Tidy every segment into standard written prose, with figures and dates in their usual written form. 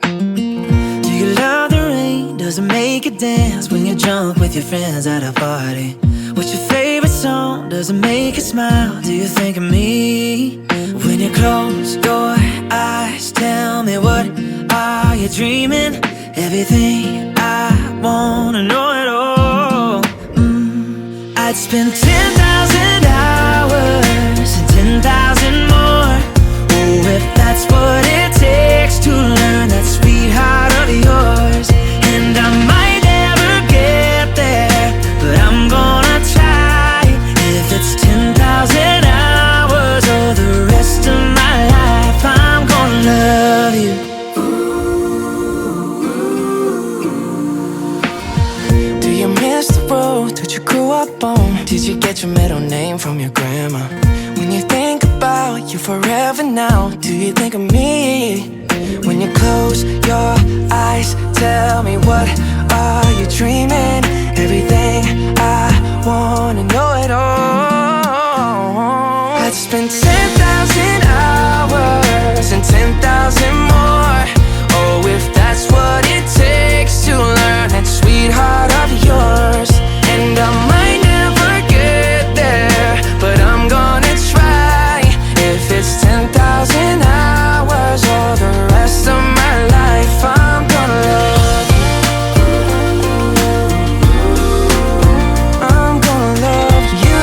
Do you love the rain? Does it make you dance when you're drunk with your friends at a party? What's your favorite song? Does it make you smile? Do you think of me? When you close your eyes, tell me, what are you dreaming? Everything I wanna know it all. I'd spend 10,000 hours and 10,000 more. Oh, if that's what it takes to learn that sweetheart of yours. And I might never get there, but I'm gonna try. If it's 10,000 hours or the rest of my life, I'm gonna love you. Do you miss the road that you grew up on? Did you get your middle name from your grandma? When you think about you forever now, do you think of me? When you close your eyes, tell me, what are you dreaming? Everything I wanna know it all. I'd spend 10,000 hours and 10,000 more. Oh, if that's what it takes to learn that sweetheart of yours. And I might never get there, but I'm gonna try. If it's 10,000 hours or the rest of my life, I'm gonna love you. I'm gonna love you.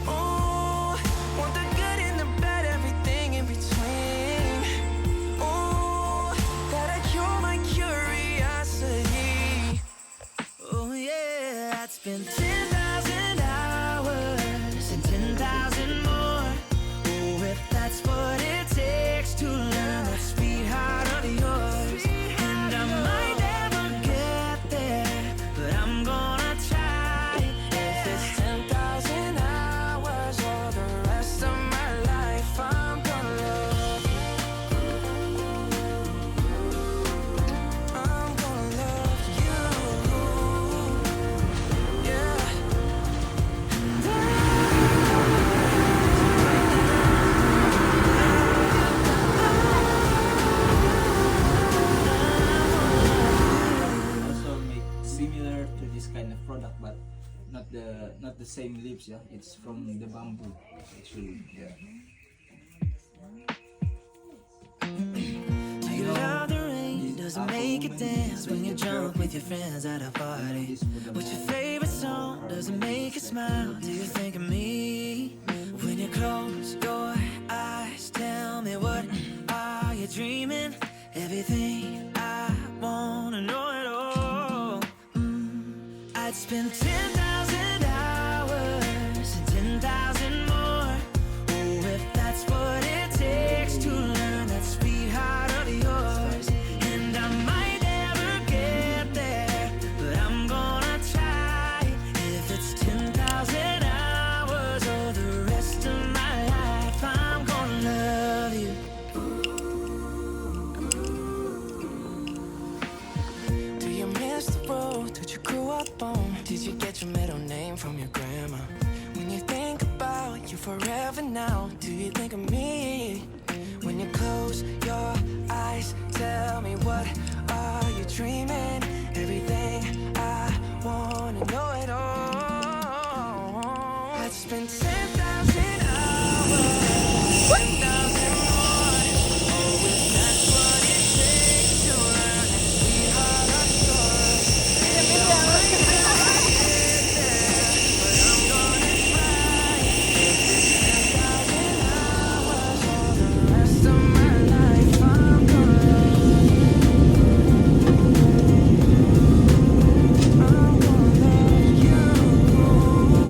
Oh, want the good and the bad, everything in between. Oh, gotta cure my curiosity. Oh yeah, I'd spend 10,000 hours and 10,000 more. Oh, if that's what it takes to learn that sweetheart of yours. And I might never get there, but I'm gonna try. If it's 10,000 hours or the rest of my life, I'm gonna love you. I'm gonna love you. Yeah. Also make similar to this kind of product, but not the same leaves. Yeah, it's from the bamboo actually. Yeah. Do you love the rain? Does it make you dance when you're drunk with your friends at a party? What's your favorite song? Does it make you smile? Do you think of me? When you close your eyes, tell me, what are you dreaming? Everything I wanna know it all. I'd spend 10,000 hours and 10,000 more. Oh, if that's what it takes to learn that sweetheart of yours. And I might never get there, but I'm gonna try. If it's 10,000 hours or the rest of my life, I'm gonna love you. Do you miss the road that you grew up on? Did you get your middle name from your grandma? When you think about you forever now, do you think of me? When you close your eyes, tell me, what are you dreaming? Everything I wanna know it all. I'd spend 10,000